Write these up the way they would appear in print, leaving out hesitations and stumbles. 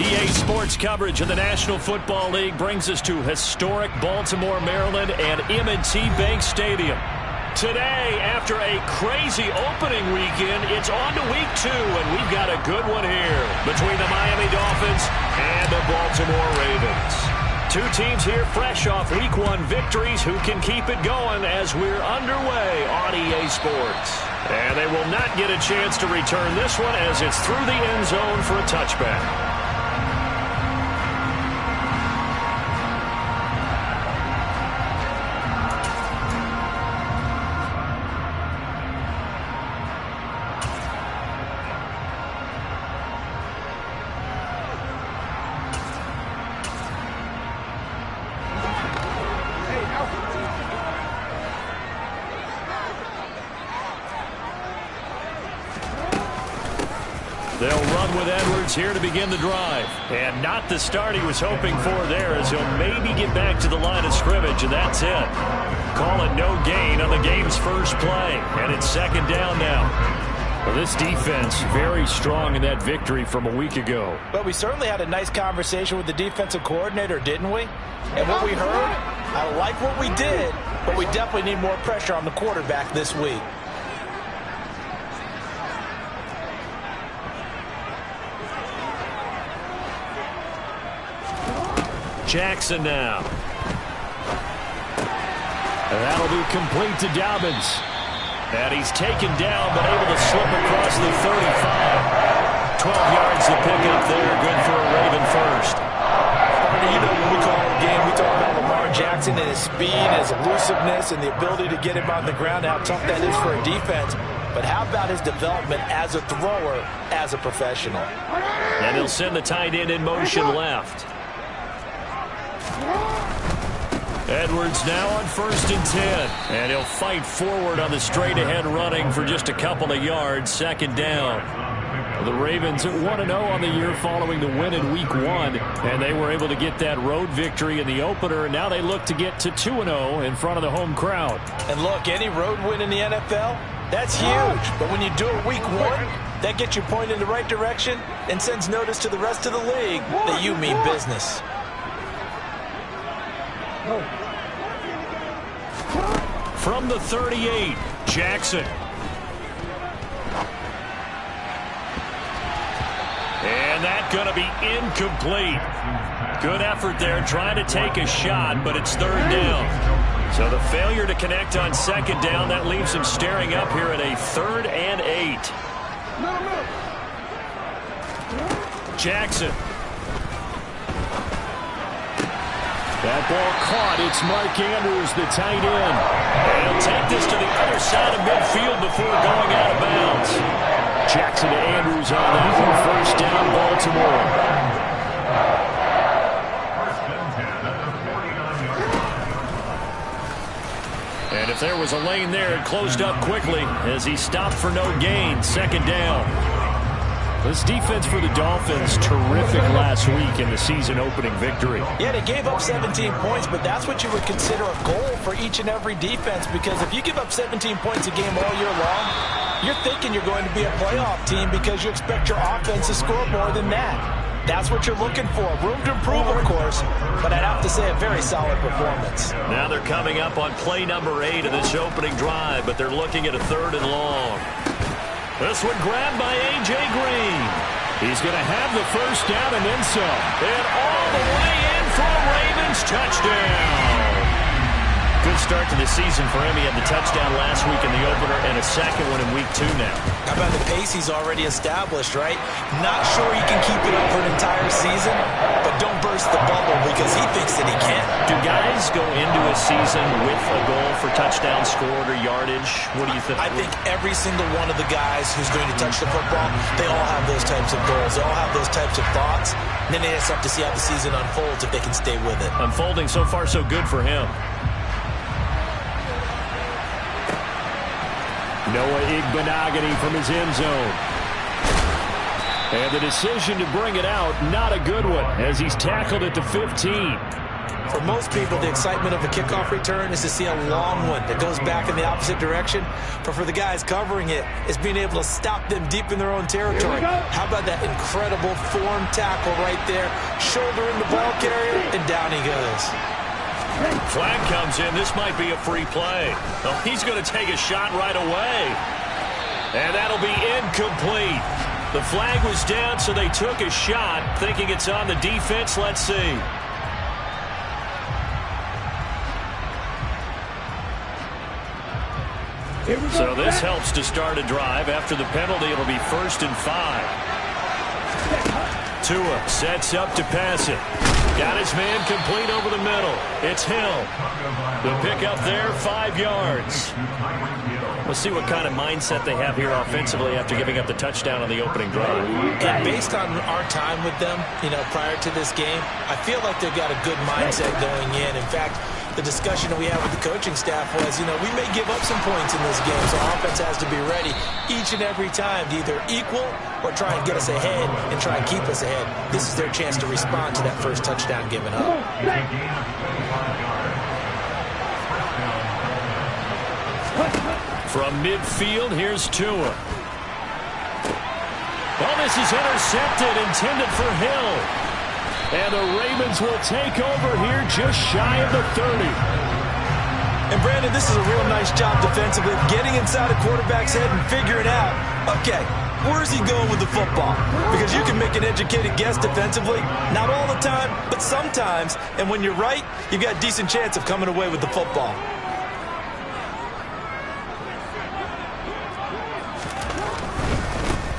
EA Sports coverage of the National Football League brings us to historic Baltimore, Maryland and M&T Bank Stadium. Today, after a crazy opening weekend, it's on to week 2, and we've got a good one here between the Miami Dolphins and the Baltimore Ravens. Two teams here fresh off week 1 victories who can keep it going as we're underway on EA Sports. And they will not get a chance to return this one as it's through the end zone for a touchback. They'll run with Edwards here to begin the drive. And not the start he was hoping for there, as he'll maybe get back to the line of scrimmage, and that's it. Call it no gain on the game's first play. And it's second down now. Well, this defense very strong in that victory from a week ago. But we certainly had a nice conversation with the defensive coordinator, didn't we? And what we heard, I like what we did, but we definitely need more pressure on the quarterback this week. Jackson now. And that'll be complete to Dobbins. And he's taken down, but able to slip across the 35. 12 yards to pick up there. Good for a Raven first. You know, when we call the game, we talk about Lamar Jackson and his speed, his elusiveness, and the ability to get him on the ground, how tough that is for a defense. But how about his development as a thrower, as a professional? And he'll send the tight end in motion left. Edwards now on 1st and 10. And he'll fight forward on the straight-ahead running for just a couple of yards. Second down. The Ravens at 1-0 on the year following the win in week 1. And they were able to get that road victory in the opener. Now they look to get to 2-0 in front of the home crowd. And look, any road win in the NFL, that's huge. But when you do it week 1, that gets you pointed in the right direction and sends notice to the rest of the league that you mean business. From the 38, Jackson. And that's going to be incomplete. Good effort there trying to take a shot, but it's 3rd down. So the failure to connect on 2nd down, that leaves him staring up here at a 3rd and 8. Jackson. That ball caught. It's Mark Andrews, the tight end. And he'll take this to the other side of midfield before going out of bounds. Jackson to Andrews on that one. 1st down, Baltimore. And if there was a lane there, it closed up quickly as he stopped for no gain. 2nd down. This defense for the Dolphins, terrific last week in the season-opening victory. Yeah, they gave up 17 points, but that's what you would consider a goal for each and every defense, because if you give up 17 points a game all year long, you're thinking you're going to be a playoff team because you expect your offense to score more than that. That's what you're looking for. Room to improve, of course, but I'd have to say a very solid performance. Now they're coming up on play number 8 of this opening drive, but they're looking at a 3rd and long. This one grabbed by A.J. Green. He's going to have the 1st down and then some. And all the way in for a Ravens touchdown. Good start to the season for him. He had the touchdown last week in the opener and a second one in week 2 now. How about the pace he's already established, right? Not sure he can keep it up for an entire season, but don't burst the bubble because he thinks that he can. Do guys go into a season with a goal for touchdown scored or yardage? What do you think? I think every single one of the guys who's going to touch the football, they all have those types of goals. They all have those types of thoughts. And then they just have to see how the season unfolds if they can stay with it. Unfolding so far so good for him. Noah Igbenogany from his end zone. And the decision to bring it out, not a good one, as he's tackled at the 15. For most people, the excitement of a kickoff return is to see a long one that goes back in the opposite direction. But for the guys covering it, it's being able to stop them deep in their own territory. How about that incredible form tackle right there? Shoulder in the ball carrier, and down he goes. Flag comes in. This might be a free play. Oh, he's going to take a shot right away. And that'll be incomplete. The flag was down, so they took a shot, thinking it's on the defense. Let's see. So this helps to start a drive. After the penalty, it'll be 1st and 5. Tua sets up to pass it. Got his man complete over the middle. It's Hill. The pickup there, 5 yards. We'll see what kind of mindset they have here offensively after giving up the touchdown on the opening drive. And based on our time with them, prior to this game, I feel like they've got a good mindset going in. In fact, the discussion that we had with the coaching staff was, we may give up some points in this game, so our offense has to be ready each and every time to either equal or try and get us ahead and try and keep us ahead. This is their chance to respond to that first touchdown given up. From midfield, here's Tua. Well, this is intercepted, intended for Hill. And the Ravens will take over here just shy of the 30. And, Brandon, this is a real nice job defensively, getting inside a quarterback's head and figuring out, okay, where's he going with the football? Because you can make an educated guess defensively, not all the time, but sometimes. And when you're right, you've got a decent chance of coming away with the football.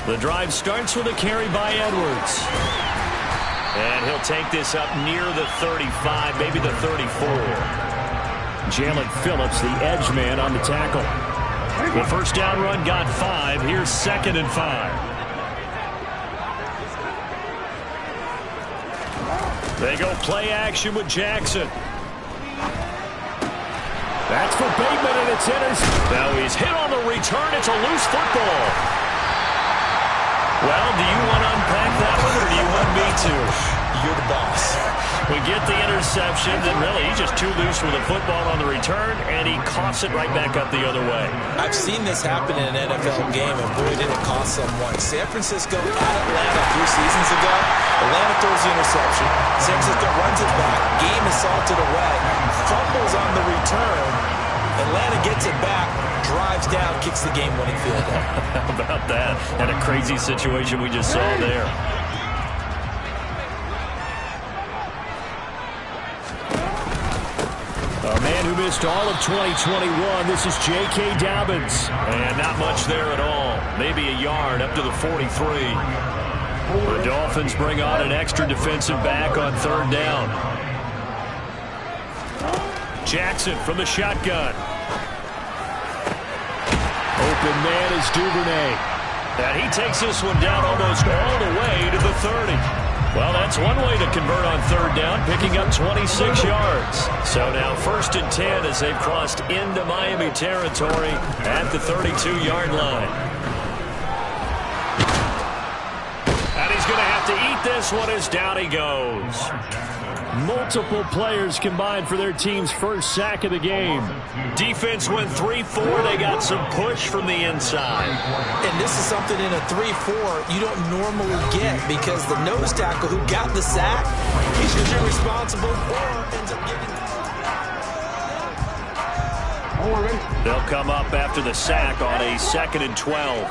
The drive starts with a carry by Edwards. And he'll take this up near the 35, maybe the 34. Jalen Phillips, the edge man on the tackle. The first down run got 5. Here's 2nd and 5. They go play action with Jackson. That's for Bateman, and it's intercepted. Now he's hit on the return. It's a loose football. Well, do you want to unpack that one, or do you want me to? You're the boss. We get the interception, and really, he's just too loose with the football on the return, and he coughs it right back up the other way. I've seen this happen in an NFL game, and boy, did it cost someone. San Francisco at Atlanta 3 seasons ago. Atlanta throws the interception. San Francisco runs it back. Game is salted away. Fumbles on the return. Atlanta gets it back. Drives down, kicks the game-winning field goal. How about that? And a crazy situation we just saw there. A man who missed all of 2021, this is J.K. Dobbins. And not much there at all. Maybe a yard up to the 43. The Dolphins bring on an extra defensive back on 3rd down. Jackson from the shotgun. Open man is Duvernay. And he takes this one down almost all the way to the 30. Well, that's one way to convert on 3rd down, picking up 26 yards. So now 1st and 10 as they've crossed into Miami territory at the 32-yard line. And he's going to have to eat this one as down he goes. Multiple players combined for their team's first sack of the game. Defense went 3-4. They got some push from the inside. And this is something in a 3-4 you don't normally get because the nose tackle who got the sack, he's usually responsible or ends up getting. They'll come up after the sack on a 2nd and 12.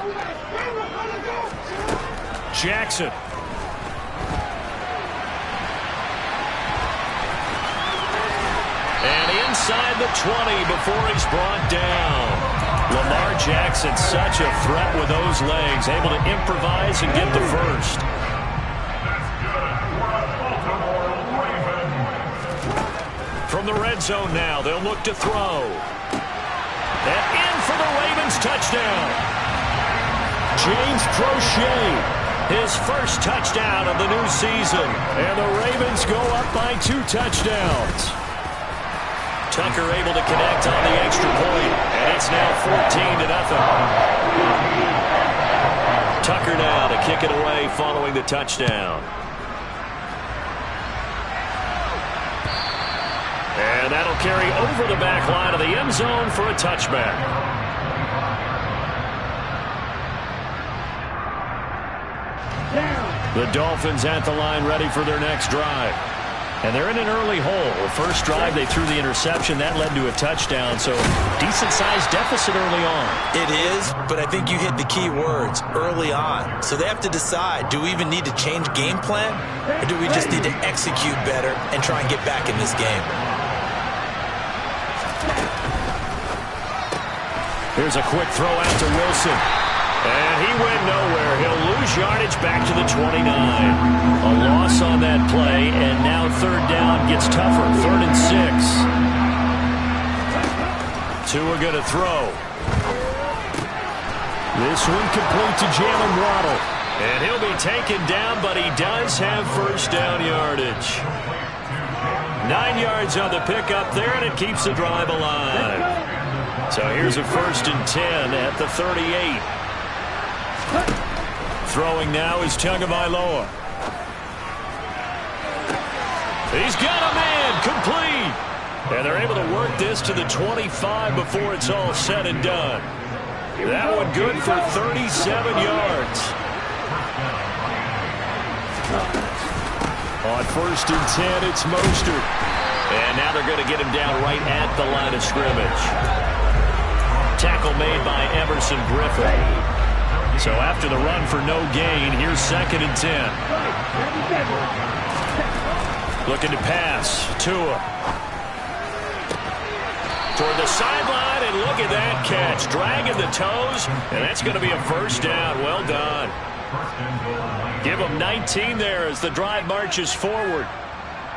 Jackson. And inside the 20 before he's brought down. Lamar Jackson, such a threat with those legs, able to improvise and get the first. From the red zone now, they'll look to throw. And in for the Ravens touchdown. James Crochet, his first touchdown of the new season. And the Ravens go up by 2 touchdowns. Tucker able to connect on the extra point, and it's now 14-0. Tucker now to kick it away following the touchdown. And that'll carry over the back line of the end zone for a touchback. The Dolphins at the line ready for their next drive. And they're in an early hole. The first drive, they threw the interception. That led to a touchdown, so decent-sized deficit early on. It is, but I think you hit the key words, early on. So they have to decide, do we even need to change game plan, or do we just need to execute better and try and get back in this game? Here's a quick throw out to Wilson. And he went nowhere. He'll lose yardage back to the 29. A loss on that play, and now third down gets tougher. 3rd and 6. Tua going to throw. This one complete to Jalen Waddle. And he'll be taken down, but he does have first down yardage. 9 yards on the pickup there, and it keeps the drive alive. So here's a 1st and 10 at the 38. Throwing now is Tagovailoa. He's got a man, complete. And they're able to work this to the 25 before it's all said and done. That one good for 37 yards. On 1st and 10, it's Mostert. And now they're going to get him down right at the line of scrimmage. Tackle made by Emerson Griffin. So after the run for no gain, here's 2nd and 10. Looking to pass. Tua. Toward the sideline, and look at that catch. Dragging the toes, and that's going to be a first down. Well done. Give them 19 there as the drive marches forward.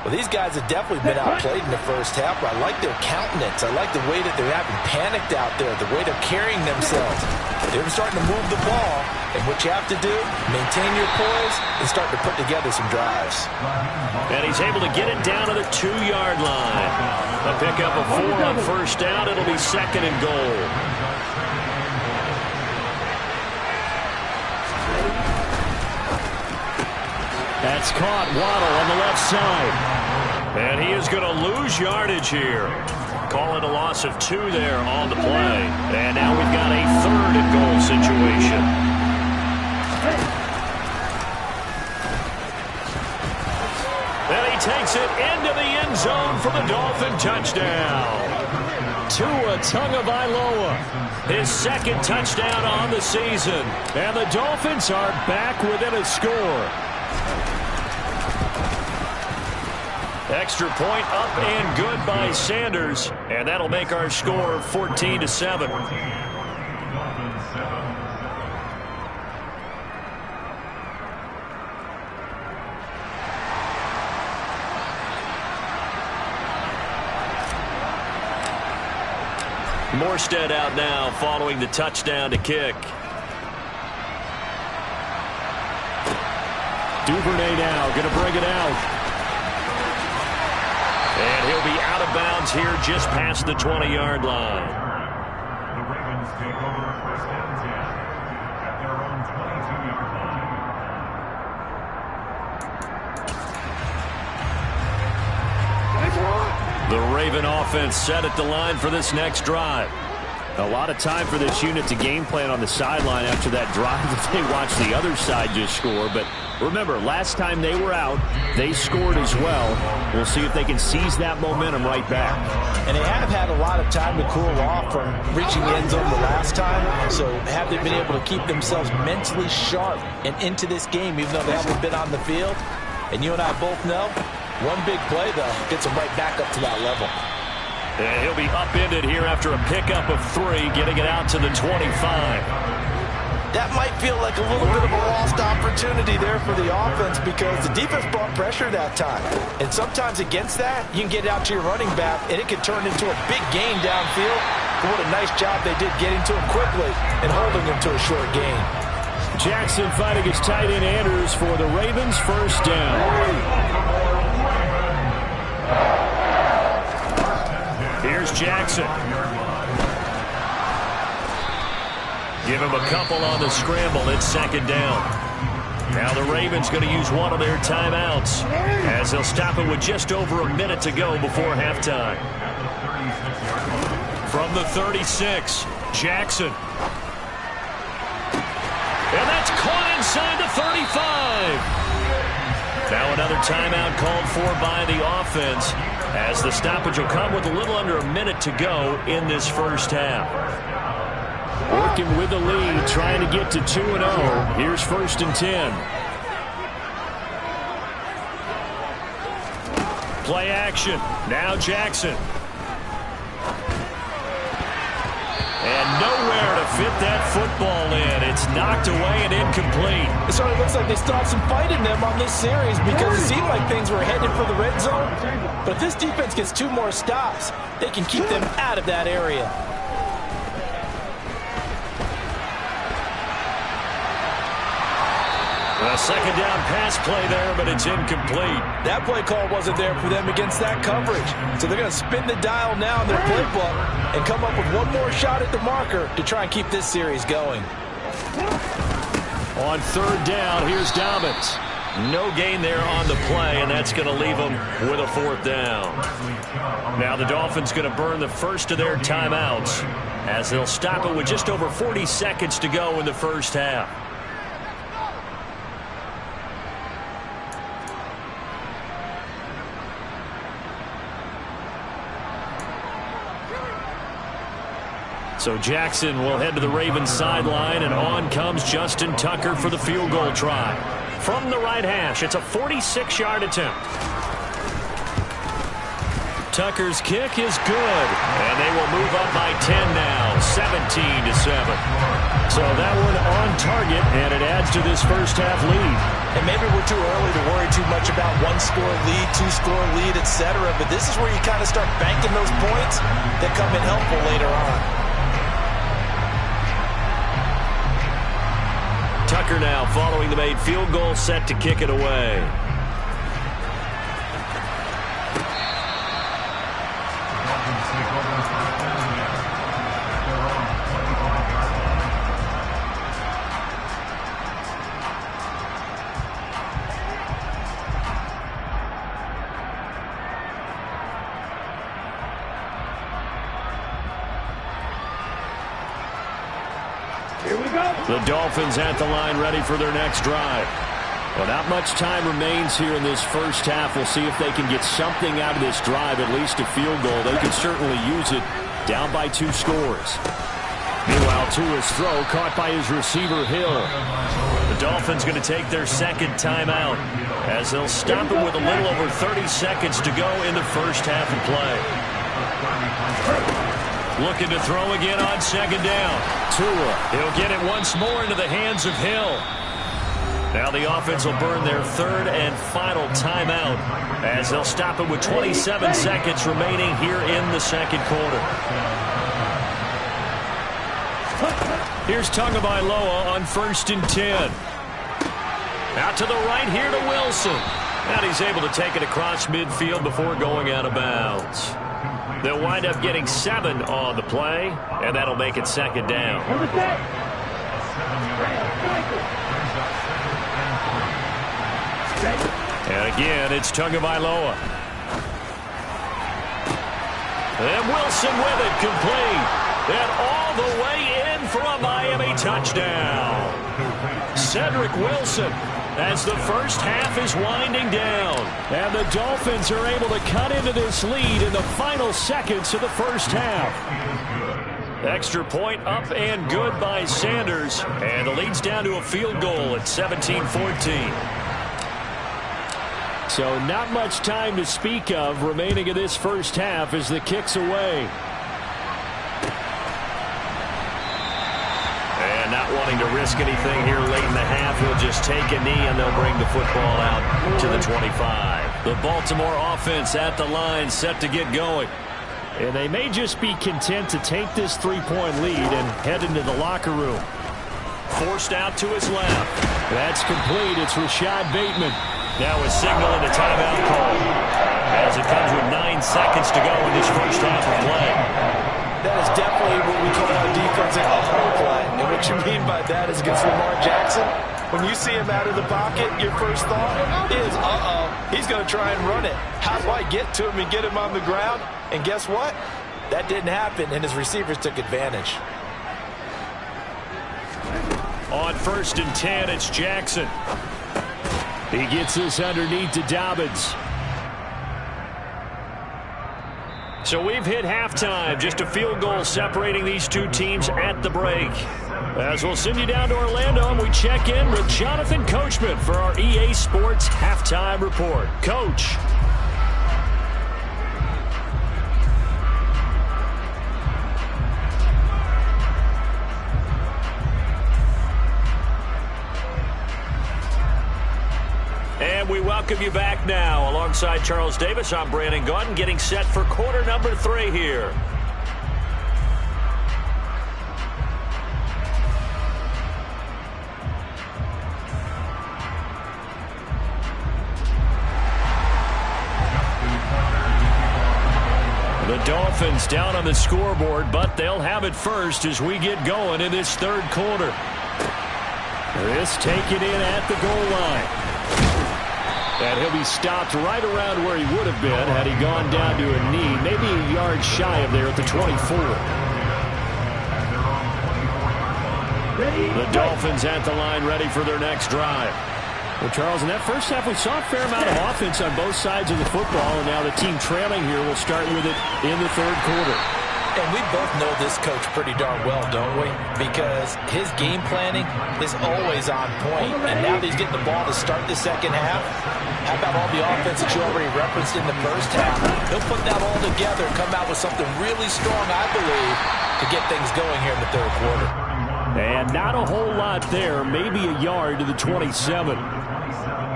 Well, these guys have definitely been outplayed in the first half, but I like their countenance. I like the way that they're having panicked out there, the way they're carrying themselves. They're starting to move the ball, and what you have to do, maintain your poise and start to put together some drives. And he's able to get it down to the 2-yard line. A pickup of 4 on first down. It'll be 2nd and goal. That's caught. Waddle on the left side. And he is going to lose yardage here. Calling a loss of 2 there on the play. And now we've got a 3rd and goal situation. And he takes it into the end zone for the Dolphin touchdown. Tua Tagovailoa, his 2nd touchdown on the season. And the Dolphins are back within a score. Extra point up and good by Sanders, and that'll make our score 14-7. Morstead out now following the touchdown to kick. Duvernay now going to bring it out. And he'll be out of bounds here just past the 20-yard line. The Ravens take over 1st and 10 at their own 22-yard line. The Raven offense set at the line for this next drive. A lot of time for this unit to game plan on the sideline after that drive that they watched the other side just score. But remember, last time they were out, they scored as well. We'll see if they can seize that momentum right back. And they have had a lot of time to cool off from reaching the end zone the last time. So have they been able to keep themselves mentally sharp and into this game, even though they haven't been on the field? And you and I both know, one big play, though, gets them right back up to that level. And he'll be upended here after a pickup of 3, getting it out to the 25. That might feel like a little bit of a lost opportunity there for the offense because the defense brought pressure that time. And sometimes against that, you can get out to your running back, and it can turn into a big gain downfield. But what a nice job they did getting to him quickly and holding him to a short gain. Jackson fighting his tight end Andrews for the Ravens' first down. Here's Jackson. Give him a couple on the scramble. It's 2nd down. Now the Ravens going to use one of their timeouts as they'll stop it with just over a minute to go before halftime. From the 36, Jackson. And that's caught inside the 35. Now another timeout called for by the offense as the stoppage will come with a little under a minute to go in this first half. Working with the lead, trying to get to 2-0. Here's 1st and 10. Play action. Now Jackson. And nowhere to fit that football in. It's knocked away and incomplete. It sort of looks like they still have some fight in them on this series because it seemed like things were headed for the red zone. But if this defense gets 2 more stops, they can keep them out of that area. A second down pass play there, but it's incomplete. That play call wasn't there for them against that coverage. So they're going to spin the dial now in their playbook and come up with one more shot at the marker to try and keep this series going. On 3rd down, here's Dobbins. No gain there on the play, and that's going to leave them with a 4th down. Now the Dolphins going to burn the first of their timeouts as they'll stop it with just over 40 seconds to go in the first half. So Jackson will head to the Ravens sideline, and on comes Justin Tucker for the field goal try. From the right hash, it's a 46-yard attempt. Tucker's kick is good, and they will move up by 10 now, 17-7. So that one on target, and it adds to this first half lead. And maybe we're too early to worry too much about 1-score lead, 2-score lead, etc. But this is where you kind of start banking those points that come in helpful later on. Tucker now following the made field goal, set to kick it away. The Dolphins at the line ready for their next drive. Well, not much time remains here in this first half. We'll see if they can get something out of this drive, at least a field goal. They can certainly use it down by 2 scores. Meanwhile, Tua's throw caught by his receiver, Hill. The Dolphins going to take their second timeout as they'll stop it with a little over 30 seconds to go in the first half of play. Looking to throw again on 2nd down. Tua, he'll get it once more into the hands of Hill. Now the offense will burn their 3rd and final timeout as they'll stop it with 27 seconds remaining here in the second quarter. Here's Tagovailoa on 1st and 10. Out to the right here to Wilson. And he's able to take it across midfield before going out of bounds. They'll wind up getting 7 on the play, and that'll make it 2nd down. And again, it's Tagovailoa. And Wilson with it, complete. And all the way in for a Miami touchdown. Cedric Wilson, as the first half is winding down. And the Dolphins are able to cut into this lead in the final seconds of the first half. Extra point up and good by Sanders. And the lead's down to a field goal at 17-14. So not much time to speak of remaining in this first half as the kick's away. And not wanting to risk anything here late in the half, he'll just take a knee and they'll bring the football out to the 25. The Baltimore offense at the line set to get going. And they may just be content to take this 3-point lead and head into the locker room. Forced out to his left. That's complete. It's Rashad Bateman. Now a signal and a timeout call as it comes with 9 seconds to go in this first half of play. That is definitely what we call a defensive play. And what you mean by that is against Lamar Jackson, When you see him out of the pocket, your first thought is, uh-oh, he's going to try and run it. How do I get to him and get him on the ground? And guess what? That didn't happen, and his receivers took advantage. On 1st and 10, it's Jackson. He gets this underneath to Dobbins. So we've hit halftime. Just a field goal separating these two teams at the break. As we'll send you down to Orlando, and we check in with Jonathan Coachman for our EA Sports Halftime Report. Coach. And we welcome you back now. Alongside Charles Davis, I'm Brandon Gaudin, getting set for quarter number 3 here. The Dolphins down on the scoreboard, but they'll have it first as we get going in this 3rd quarter. This taken in at the goal line. And he'll be stopped right around where he would have been had he gone down to a knee, maybe a yard shy of there at the 24. The Dolphins at the line ready for their next drive. Well, Charles, in that first half, we saw a fair amount of offense on both sides of the football, and now the team trailing here will start with it in the 3rd quarter. And we both know this coach pretty darn well, don't we? Because his game planning is always on point. And now that he's getting the ball to start the 2nd half, how about all the offense that you already referenced in the 1st half? He'll put that all together and come out with something really strong, I believe, to get things going here in the 3rd quarter. And not a whole lot there, maybe a yard to the 27.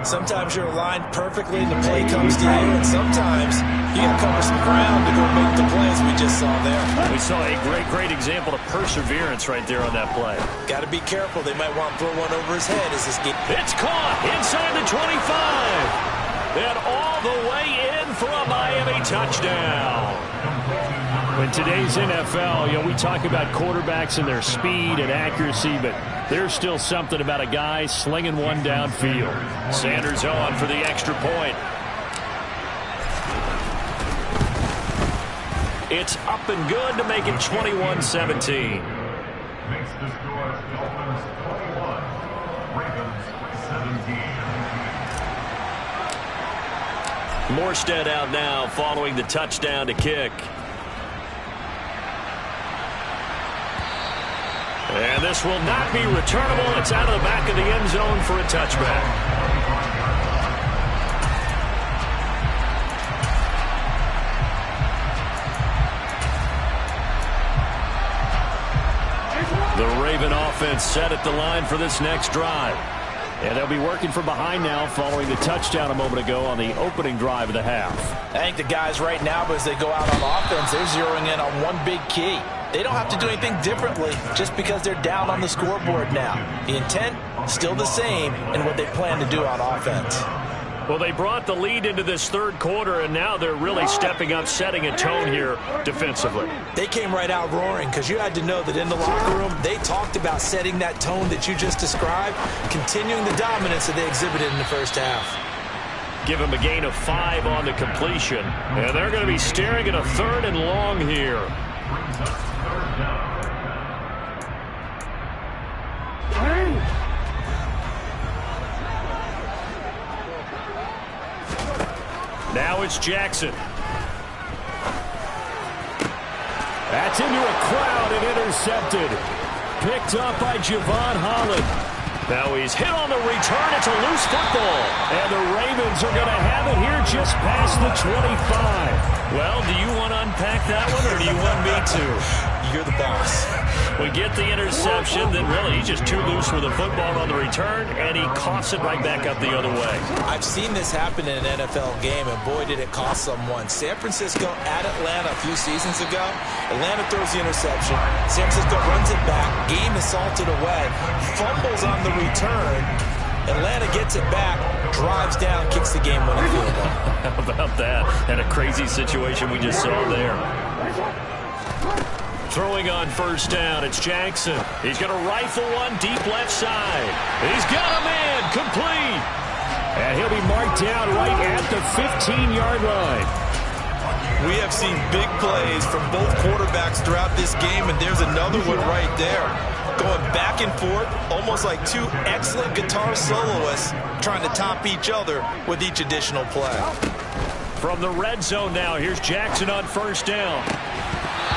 Sometimes you're aligned perfectly and the play comes to you, and sometimes you got to cover some ground to go make the plays we just saw there. We saw a great example of perseverance right there on that play. Got to be careful. They might want to throw one over his head as this game. It's caught inside the 25. And all the way in for a Miami touchdown. In today's NFL, we talk about quarterbacks and their speed and accuracy, but there's still something about a guy slinging one downfield. Sanders on for the extra point. It's up and good to make it 21-17. Makes the score Dolphins 21, Ravens 17. Morstead out now following the touchdown to kick. And this will not be returnable. It's out of the back of the end zone for a touchback. The Raven offense set at the line for this next drive. And they'll be working from behind now following the touchdown a moment ago on the opening drive of the half. I think the guys right now, as they go out on offense, they're zeroing in on one big key. They don't have to do anything differently just because they're down on the scoreboard now. The intent, still the same in what they plan to do on offense. Well, they brought the lead into this 3rd quarter, and now they're really stepping up, setting a tone here defensively. They came right out roaring because you had to know that in the locker room, they talked about setting that tone that you just described, continuing the dominance that they exhibited in the 1st half. Give them a gain of 5 on the completion, and they're going to be staring at a 3rd and long here. Brings up 3rd down. Now it's Jackson. That's into a crowd and intercepted. Picked up by Javon Holland. Now he's hit on the return. It's a loose football. And the Ravens are going to have it here just past the 25. Well, do you want to unpack that one, or do you want me to? You're the boss. We get the interception, then really he's just too loose with the football on the return, and he coughs it right back up the other way. I've seen this happen in an NFL game, and boy, did it cost someone. San Francisco at Atlanta a few seasons ago. Atlanta throws the interception. San Francisco runs it back. Game is salted away. Fumbles on the return. Atlanta gets it back, drives down, kicks the game-winning field goal. How about that? And a crazy situation we just saw there. Throwing on first down, it's Jackson. He's going to rifle one deep left side. He's got a man, complete. And he'll be marked down right at the 15-yard line. We have seen big plays from both quarterbacks throughout this game, and there's another one right there. Going back and forth, almost like two excellent guitar soloists trying to top each other with each additional play. From the red zone now, here's Jackson on first down.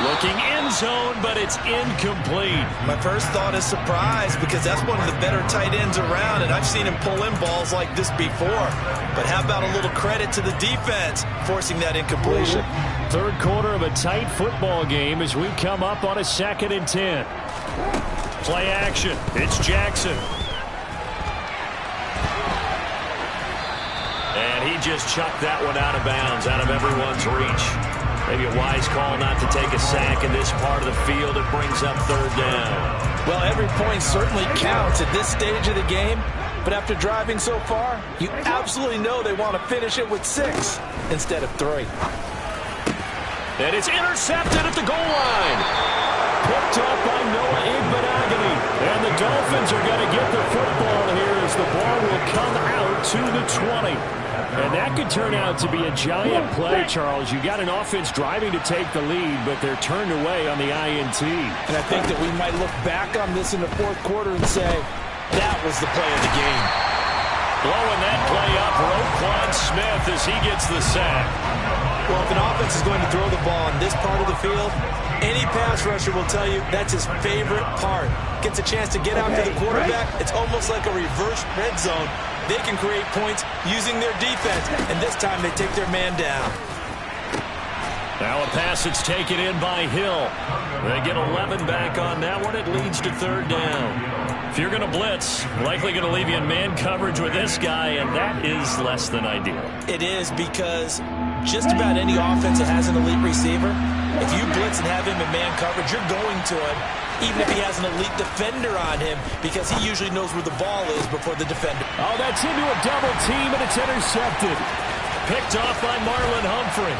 Looking end zone, but it's incomplete. My first thought is surprise because that's one of the better tight ends around, and I've seen him pull in balls like this before. But how about a little credit to the defense forcing that incompletion? Third quarter of a tight football game as we come up on a 2nd and 10. Play action. It's Jackson. And he just chucked that one out of bounds, out of everyone's reach. Maybe a wise call not to take a sack in this part of the field. It brings up third down. Well, every point certainly counts at this stage of the game. But after driving so far, you absolutely know they want to finish it with 6 instead of 3. And it's intercepted at the goal line. Picked up by Noah Igbenogany. And the Dolphins are going to get the football here as the ball will come out to the 20. And that could turn out to be a giant play, Charles. You got an offense driving to take the lead, but they're turned away on the INT. And I think that we might look back on this in the fourth quarter and say, that was the play of the game. Blowing that play up, Roquan Smith as he gets the sack. Well, if an offense is going to throw the ball in this part of the field, any pass rusher will tell you that's his favorite part. Gets a chance to get out to the quarterback. It's almost like a reverse red zone. They can create points using their defense, and this time they take their man down. Now a pass that's taken in by Hill. They get 11 back on that one. It leads to third down. If you're going to blitz, likely going to leave you in man coverage with this guy, and that is less than ideal. It is because just about any offense that has an elite receiver, if you blitz and have him in man coverage, you're going to him, even if he has an elite defender on him, because he usually knows where the ball is before the defender. Oh, that's into a double team, and it's intercepted. Picked off by Marlon Humphrey.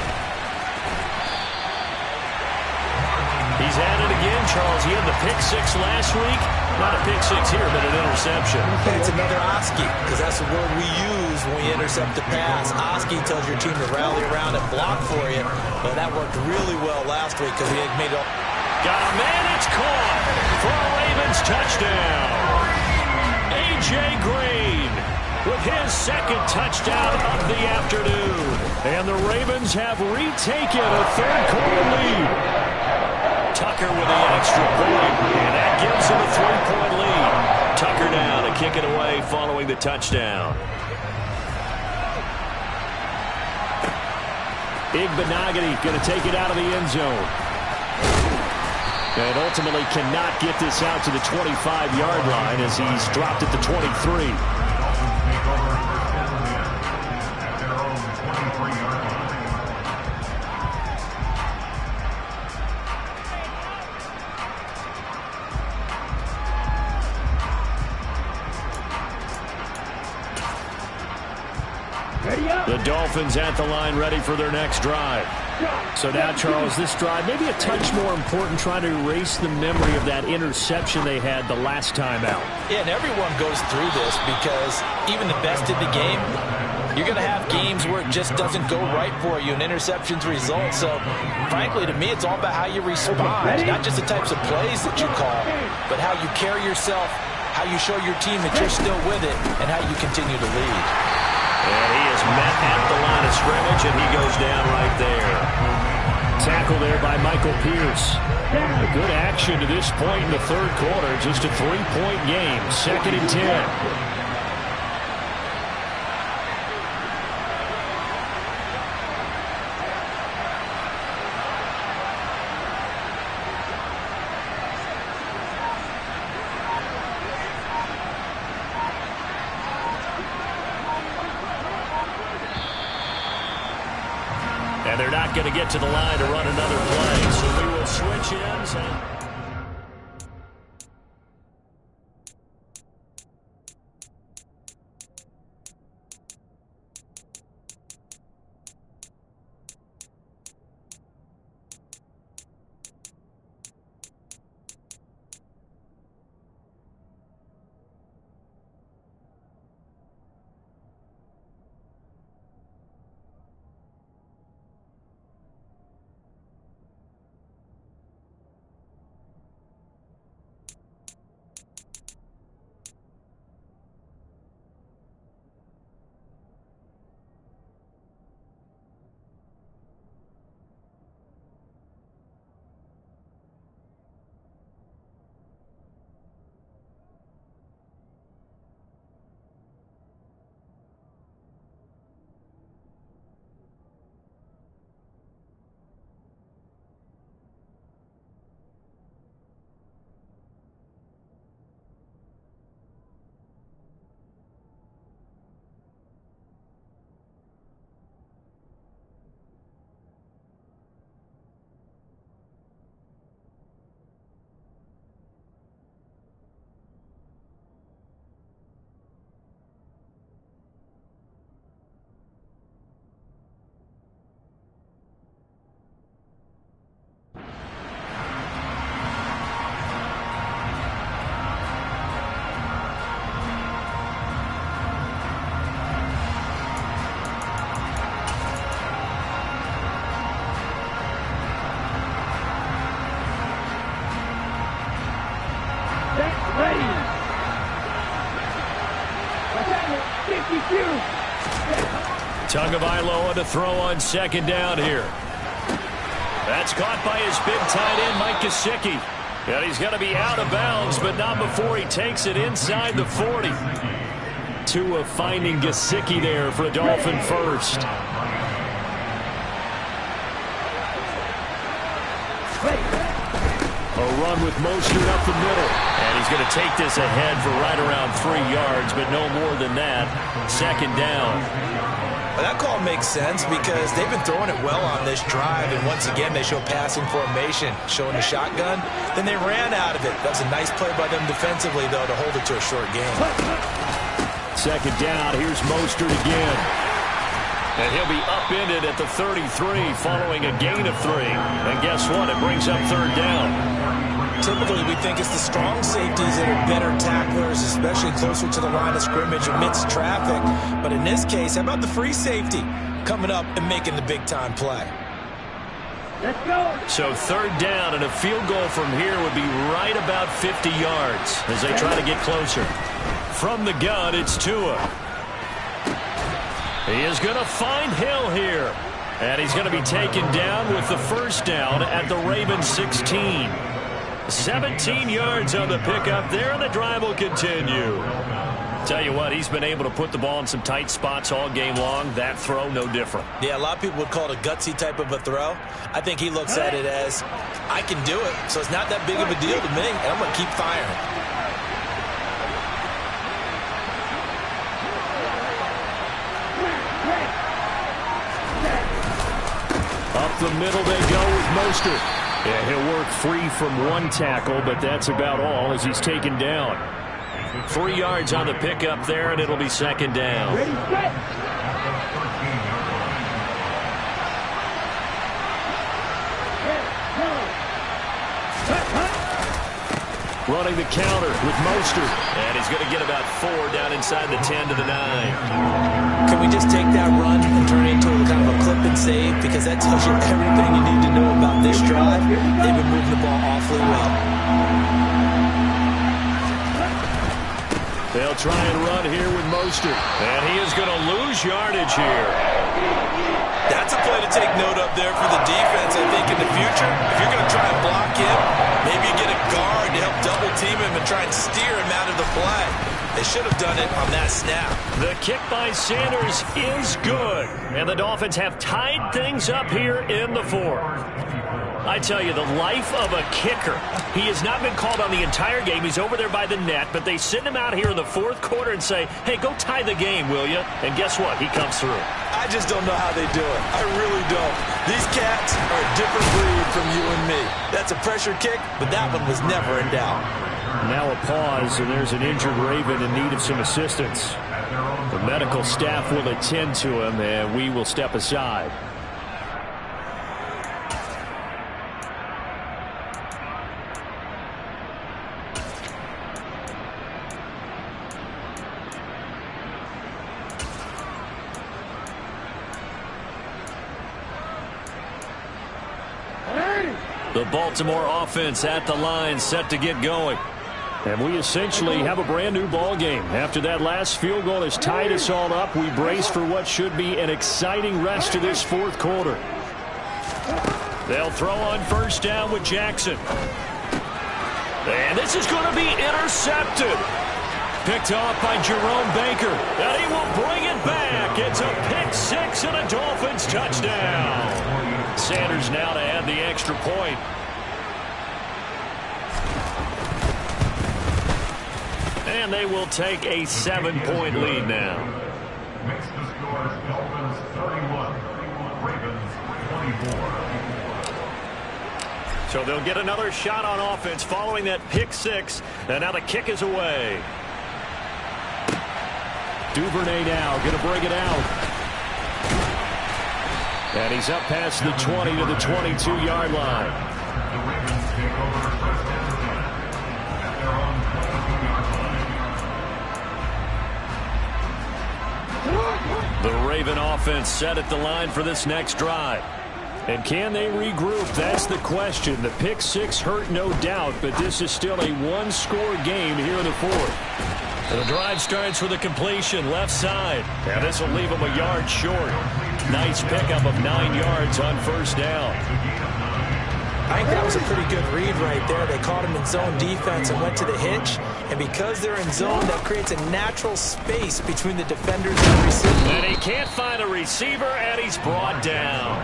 He's at it again, Charles. He had the pick 6 last week. Not a pick 6 here, but an interception. It's another Oski, because that's the word we use when we intercept a pass. Oski tells your team to rally around and block for you. But that worked really well last week because he had made it all. Got a man, it's caught for a Ravens touchdown. A.J. Green with his 2nd touchdown of the afternoon. And the Ravens have retaken a third quarter lead. Tucker with the extra point, and that gives him a 3-point lead. Tucker now to kick it away following the touchdown. Igbenogany going to take it out of the end zone. And ultimately cannot get this out to the 25-yard line as he's dropped at the 23. The Dolphins at the line ready for their next drive. So now, Charles, this drive maybe a touch more important, trying to erase the memory of that interception they had the last time out. Yeah, and everyone goes through this because even the best in the game, you're going to have games where it just doesn't go right for you and interceptions result. So, frankly, to me, it's all about how you respond, not just the types of plays that you call, but how you carry yourself, how you show your team that you're still with it, and how you continue to lead. And he is met at the line of scrimmage, and he goes down right there. Tackle there by Michael Pierce. A good action to this point in the third quarter. Just a 3-point game. 2nd and 10. And they're not going to get to the line to run another play, so we will switch ends. Tagovailoa to throw on second down here. That's caught by his big tight end, Mike Gesicki. And he's going to be out of bounds, but not before he takes it inside the 40. Tua finding Gesicki there for a Dolphin first. A run with Mostert up the middle. And he's going to take this ahead for right around 3 yards, but no more than that. Second down. Well, that call makes sense because they've been throwing it well on this drive, and once again they show passing formation, showing the shotgun. Then they ran out of it. That was a nice play by them defensively, though, to hold it to a short game. Second down, here's Mostert again. And he'll be upended at the 33 following a gain of 3. And guess what? It brings up third down. Typically, we think it's the strong safeties that are better tacklers, especially closer to the line of scrimmage amidst traffic. But in this case, how about the free safety coming up and making the big-time play? Let's go. So third down and a field goal from here would be right about 50 yards as they try to get closer. From the gun, it's Tua. He is going to find Hill here. And he's going to be taken down with the first down at the Ravens 16. 17 yards on the pickup there, and the drive will continue. Tell you what, he's been able to put the ball in some tight spots all game long. That throw, no different. Yeah, a lot of people would call it a gutsy type of a throw. I think he looks at it as, I can do it, so it's not that big of a deal to me, and I'm going to keep firing. Up the middle they go with Mostert. Yeah, he'll work free from one tackle, but that's about all as he's taken down. 3 yards on the pickup there, and it'll be second down. Ready, set. Running the counter with Mostert. And he's going to get about 4 down inside the 10 to the 9. Can we just take that run and turn it into kind of a clip and save? Because that tells you everything you need to know about this drive. They've been moving the ball awfully well. They'll try and run here with Mostert. And he is going to lose yardage here. That's a play to take note of there for the defense, I think, in the future. If you're going to try and block him, maybe you get a guard to help double team him and try and steer him out of the play. They should have done it on that snap. The kick by Sanders is good. And the Dolphins have tied things up here in the fourth. I tell you, the life of a kicker. He has not been called on the entire game. He's over there by the net, but they send him out here in the fourth quarter and say, hey, go tie the game, will you? And guess what? He comes through. I just don't know how they do it. I really don't. These cats are a different breed from you and me. That's a pressure kick, but that one was never in doubt. Now a pause, and there's an injured Raven in need of some assistance. The medical staff will attend to him, and we will step aside. The Baltimore offense at the line, set to get going. And we essentially have a brand new ball game. After that last field goal has tied us all up, we brace for what should be an exciting rest of this fourth quarter. They'll throw on first down with Jackson. And this is going to be intercepted. Picked off by Jerome Baker. And he will bring it back. It's a pick six and a Dolphins touchdown. Sanders now to add the extra point. And they will take a 7-point lead now. Makes the score Dolphins 31, Ravens 24. So they'll get another shot on offense following that pick six. And now the kick is away. Duvernay now going to bring it out. And he's up past the 20 to the 22-yard line. The Ravens take over first and 10 at their own 22-yard line. The Raven offense set at the line for this next drive. And can they regroup? That's the question. The pick six hurt, no doubt, but this is still a one-score game here in the fourth. The drive starts with a completion left side. And this will leave him a yard short. Nice pickup of 9 yards on first down. I think that was a pretty good read right there. They caught him in zone defense and went to the hitch. And because they're in zone, that creates a natural space between the defenders and the receiver. And he can't find a receiver, and he's brought down.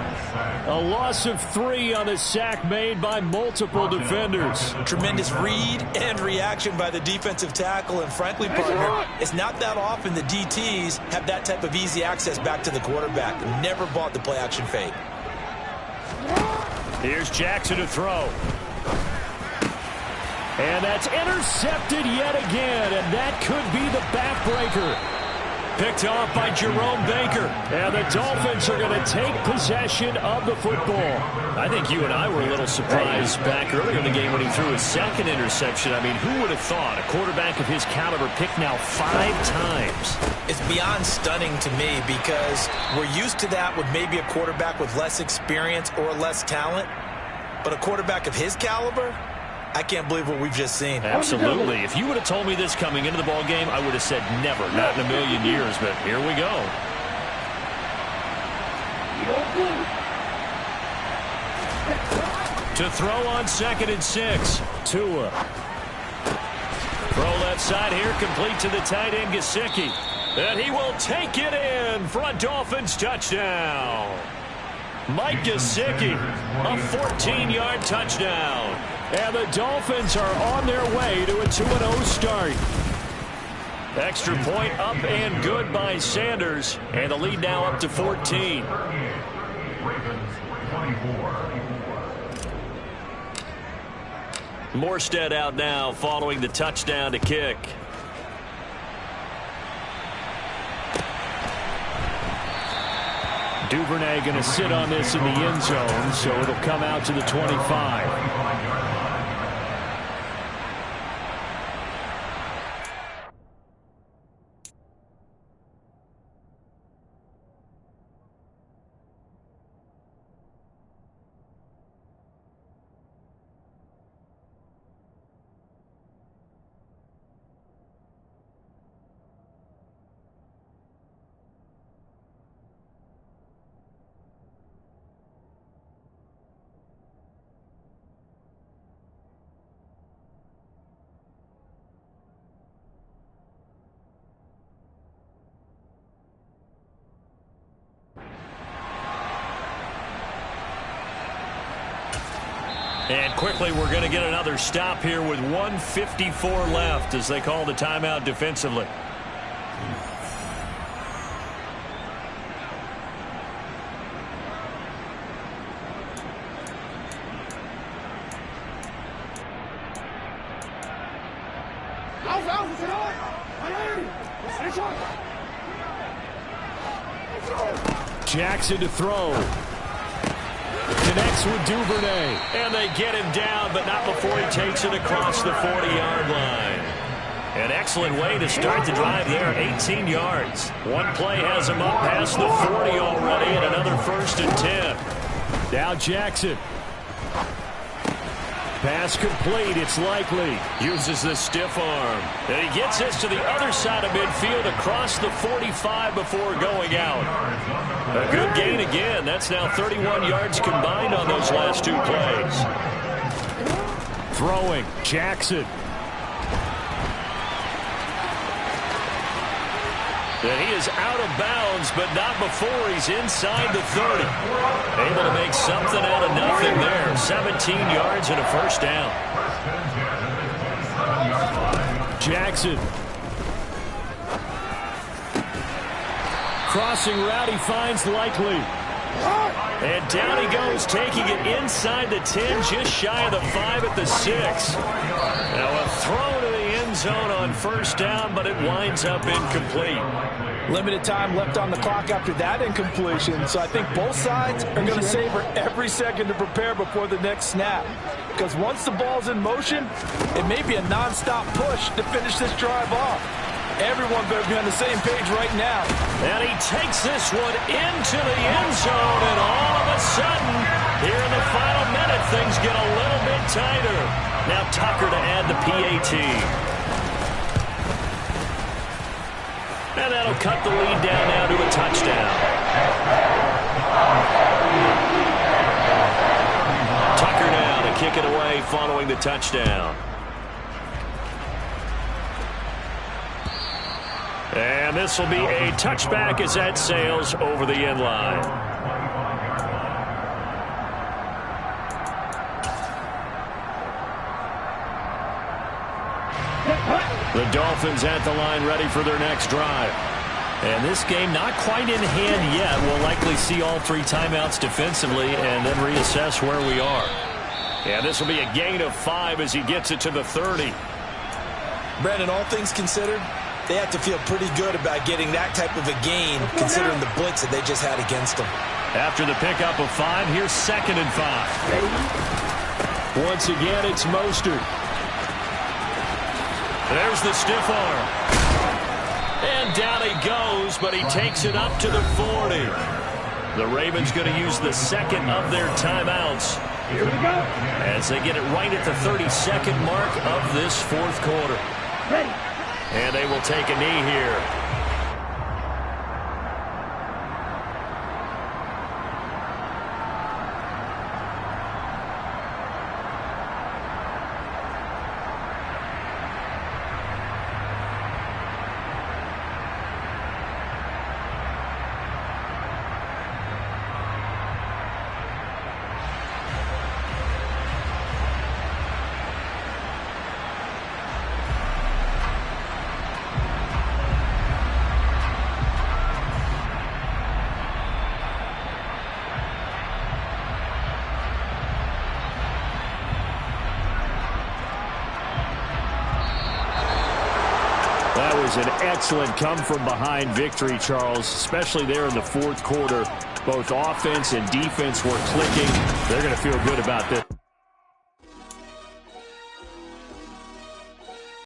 A loss of 3 on the sack made by multiple defenders. Tremendous read and reaction by the defensive tackle. And frankly, partner, it's not that often the DTs have that type of easy access back to the quarterback. Never bought the play-action fake. Here's Jackson to throw. And that's intercepted yet again, and that could be the backbreaker. Picked off by Jerome Baker. And the Dolphins are going to take possession of the football. I think you and I were a little surprised back earlier in the game when he threw his second interception. I mean, who would have thought a quarterback of his caliber picked now 5 times? It's beyond stunning to me because we're used to that with maybe a quarterback with less experience or less talent. But a quarterback of his caliber, I can't believe what we've just seen. Absolutely. If you would have told me this coming into the ball game, I would have said never, not in a million years. But here we go. To throw on 2nd and 6. Tua. Throw left side here, complete to the tight end, Gesicki. And he will take it in for a Dolphins touchdown. Mike Gesicki, a 14-yard touchdown. And the Dolphins are on their way to a 2-0 start. Extra point up and good by Sanders. And the lead now up to 14. Morstead out now following the touchdown to kick. Duvernay going to sit on this in the end zone, so it'll come out to the 25. And quickly, we're going to get another stop here with 1:54 left as they call the timeout defensively. Jackson to throw. Connects with Duvernay. And they get him down, but not before he takes it across the 40-yard line. An excellent way to start the drive there, 18 yards. One play has him up past the 40 already, and another 1st and 10. Now Jackson. Pass complete, it's likely. Uses the stiff arm. And he gets this to the other side of midfield across the 45 before going out. A good gain again. That's now 31 yards combined on those last 2 plays. Throwing, Jackson. And he is out of bounds, but not before he's inside the 30. Able to make something out of nothing there. 17 yards and a 1st down. Jackson. Crossing route, he finds Likely. And down he goes, taking it inside the 10, just shy of the 5 at the 6. Now a throw to the end zone on 1st down, but it winds up incomplete. Limited time left on the clock after that incompletion, so I think both sides are going to savor every second to prepare before the next snap. Because once the ball's in motion, it may be a non-stop push to finish this drive off. Everyone better be on the same page right now. And he takes this one into the end zone, and all of a sudden, here in the final minute, things get a little bit tighter. Now Tucker to add the PAT. And that'll cut the lead down now to a touchdown. Tucker now to kick it away following the touchdown. And this will be a touchback as that sails over the end line. The Dolphins at the line ready for their next drive. And this game not quite in hand yet. We'll likely see all 3 timeouts defensively and then reassess where we are. And this will be a gain of 5 as he gets it to the 30. Brandon, all things considered, they have to feel pretty good about getting that type of a gain considering the blitz that they just had against them. After the pickup of 5, here's 2nd and 5. Once again, it's Mostert. There's the stiff arm. And down he goes, but he takes it up to the 40. The Ravens going to use the 2nd of their timeouts. Here we go. As they get it right at the 32nd mark of this 4th quarter. Ready. And they will take a knee here. That was an excellent come-from-behind victory, Charles, especially there in the 4th quarter. Both offense and defense were clicking. They're going to feel good about this.